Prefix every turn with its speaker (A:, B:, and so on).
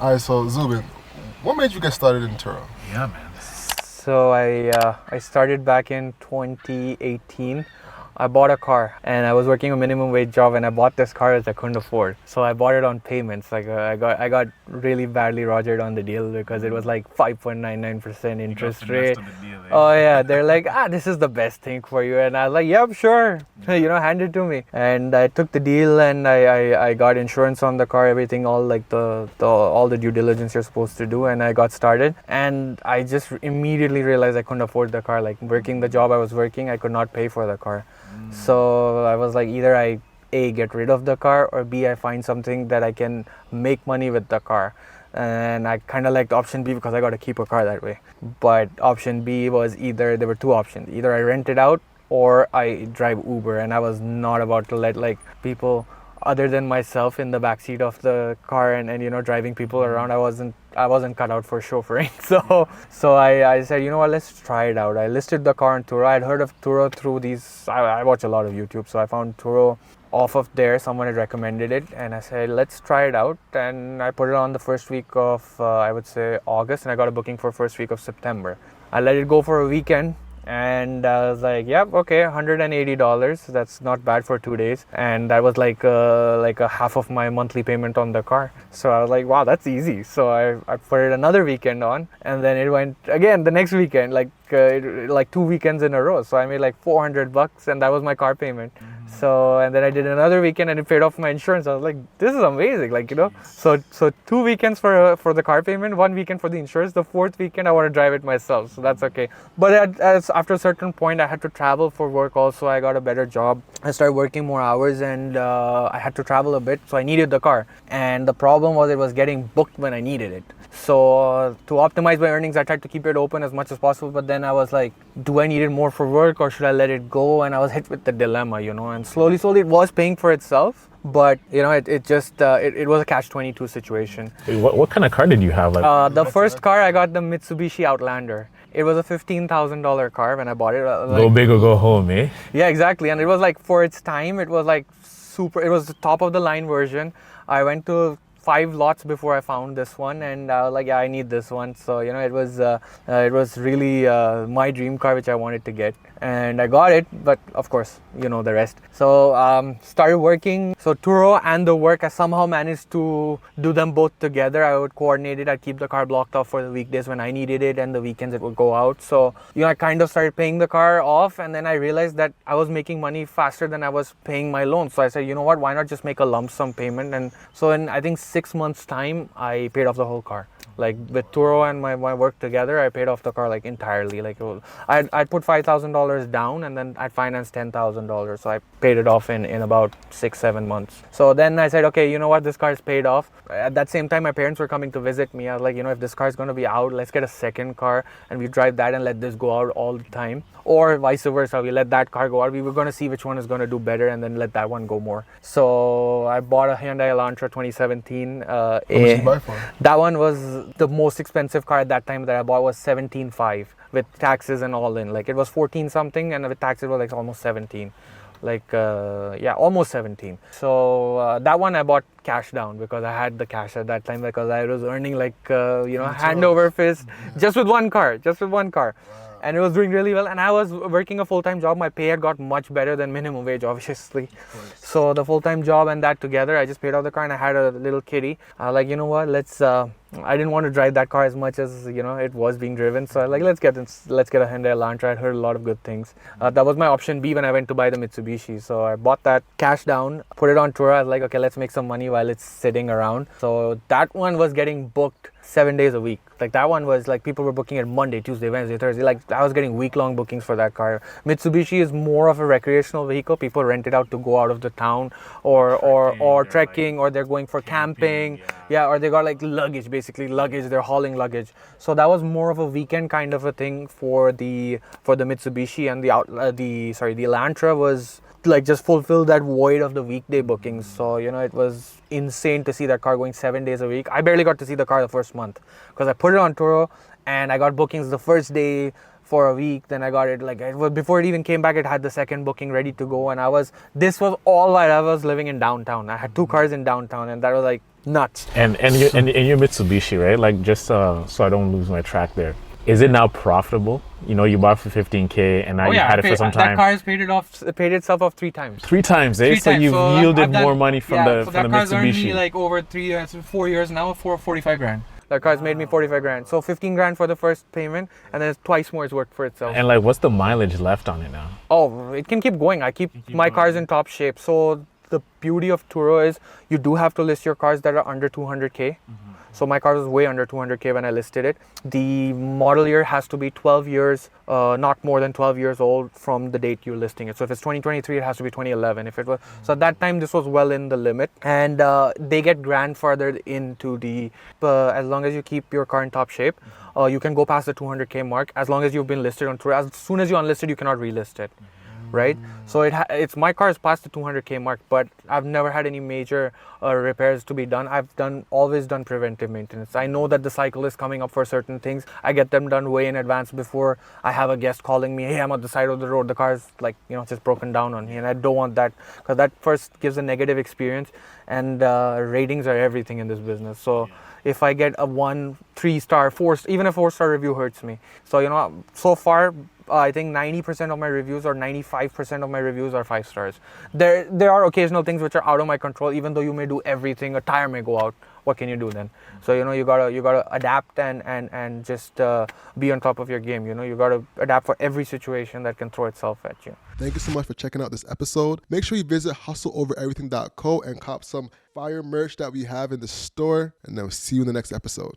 A: All right, so Zubin, what made you get started in Turo?
B: Yeah, man.
C: So I started back in 2018. I bought a car and I was working a minimum wage job and I bought this car that I couldn't afford. So I bought it on payments. Like I got really badly rogered on the deal because it was like 5.99% interest rate. Oh yeah, they're like, this is the best thing for you, and I was like, yep, sure, hand it to me. And I took the deal and I got insurance on the car, everything, all like the all the due diligence you're supposed to do, and I got started. And I just immediately realized I couldn't afford the car. Like working the job I was working, I could not pay for the car. So I was like, either I get rid of the car, or B, I find something that I can make money with the car. And I kind of liked option B because I got to keep a car that way. But option B was there were two options. Either I rent it out or I drive Uber, and I was not about to let like people other than myself in the backseat of the car and driving people around. I wasn't cut out for chauffeuring. So I said, what, let's try it out. I listed the car on Turo. I'd heard of Turo through I watch a lot of YouTube, so I found Turo off of there. Someone had recommended it, and I said, let's try it out. And I put it on the first week of I would say August, and I got a booking for first week of September. I let it go for a weekend, and I was like, yep, okay, $180. That's not bad for 2 days. And that was like a half of my monthly payment on the car. So I was like, wow, that's easy. So I put it another weekend on, and then it went again the next weekend, like 2 weekends in a row. So I made like $400, and that was my car payment. So, and then I did another weekend and it paid off my insurance. I was like, this is amazing, so 2 weekends for the car payment, 1 weekend for the insurance. The fourth weekend I want to drive it myself, so that's okay. But after a certain point, I had to travel for work also. I got a better job. I started working more hours, and I had to travel a bit, so I needed the car. And the problem was it was getting booked when I needed it. So to optimize my earnings, I tried to keep it open as much as possible, but then I was like, do I need it more for work, or should I let it go? And I was hit with the dilemma, and slowly it was paying for itself, but it was a catch-22 situation.
B: Wait, what kind of car did you have?
C: The first car, I got the Mitsubishi Outlander. It was a $15,000 car when I bought it.
B: Go big or go home, eh?
C: Yeah, exactly. And it was like, for its time, it was like it was the top of the line version. I went to 5 lots before I found this one, and I was like, yeah, I need this one. So it was really my dream car, which I wanted to get, and I got it. But of course, the rest. So started working. So Turo and the work, I somehow managed to do them both together. I would coordinate it. I'd keep the car blocked off for the weekdays when I needed it, and the weekends it would go out. So I kind of started paying the car off, and then I realized that I was making money faster than I was paying my loan. So I said, what, why not just make a lump sum payment? And so in, I think, 6 months time, I paid off the whole car. Like with Turo and my work together, I paid off the car like entirely. Like I'd put $5,000 down, and then I'd finance $10,000. So I paid it off in about 6-7 months. So then I said, okay, what, this car is paid off. At that same time, my parents were coming to visit me. I was like, if this car is going to be out, let's get a second car and we drive that and let this go out all the time. Or vice versa, we let that car go out. We were going to see which one is going to do better and then let that one go more. So I bought a Hyundai Elantra 2017.
A: How much did you buy for?
C: That one was the most expensive car at that time that I bought, was 17.5 with taxes and all in. Like it was 14 something, and with taxes it was like almost 17. Almost 17. So that one I bought cash down because I had the cash at that time, because I was earning hand over fist just with one car. Wow. And it was doing really well, and I was working a full-time job. My pay had got much better than minimum wage, obviously. So the full-time job and that together, I just paid off the car, and I had a little kitty. I was like, what, let's I didn't want to drive that car as much as it was being driven, so I was like, let's get a Hyundai Elantra. I'd heard a lot of good things. That was my option B when I went to buy the Mitsubishi. So I bought that cash down, put it on Turo. I was like, okay, let's make some money while it's sitting around. So that one was getting booked 7 days a week. Like that one was like, people were booking it Monday, Tuesday, Wednesday, Thursday. Like I was getting week-long bookings for that car. Mitsubishi is more of a recreational vehicle. People rent it out to go out of the town or trekking, or they're going for camping. Yeah, or they got like luggage, basically luggage. They're hauling luggage. So that was more of a weekend kind of a thing for the Mitsubishi, and the Elantra was like just fulfill that void of the weekday bookings. So it was insane to see that car going 7 days a week. I barely got to see the car the first month because I put it on Turo, and I got bookings the first day for a week. Then I got it before it even came back, it had the second booking ready to go. And this was all while I was living in downtown. I had 2 cars in downtown, and that was like nuts.
B: And your Mitsubishi, right? Like just so I don't lose my track there. Is it now profitable? You know, you bought for 15K and now you've had it for some
C: That
B: time.
C: car has paid itself off 3 times.
B: 3 times, eh?
C: Three
B: So
C: times.
B: you've
C: So
B: yielded
C: I've done-
B: more money from
C: yeah,
B: the
C: so
B: from the
C: that car's earned
B: Mitsubishi.
C: me like over 4 years now for 45 grand. That car's made me 45 grand. So 15 grand for the first payment, and then it's twice more it's worked for itself.
B: And like, what's the mileage left on it now?
C: Oh, it can keep going. I keep my cars in top shape. So the beauty of Turo is you do have to list your cars that are under 200K. So my car was way under 200K when I listed it. The model year has to be 12 years, not more than 12 years old from the date you're listing it. So if it's 2023, it has to be 2011. If it was, so at that time, this was well in the limit. And they get grandfathered into the, as long as you keep your car in top shape, you can go past the 200K mark as long as you've been listed on Turo. As soon as you unlisted, you cannot relist it. Right, so it's my car is past the 200K mark, but I've never had any major repairs to be done. I've always done preventive maintenance. I know that the cycle is coming up for certain things. I get them done way in advance before I have a guest calling me. Hey, I'm at the side of the road. The car is like just broken down on me, and I don't want that because that first gives a negative experience. And ratings are everything in this business. So if I get a 1, 3-star, 4, even a 4-star review hurts me. So so far. I think 90% of my reviews or 95% of my reviews are 5 stars. There are occasional things which are out of my control. Even though you may do everything, a tire may go out. What can you do then? So you gotta adapt and just be on top of your game. You gotta adapt for every situation that can throw itself at you.
A: Thank you so much for checking out this episode. Make sure you visit hustleovereverything.co and cop some fire merch that we have in the store. And then we'll see you in the next episode.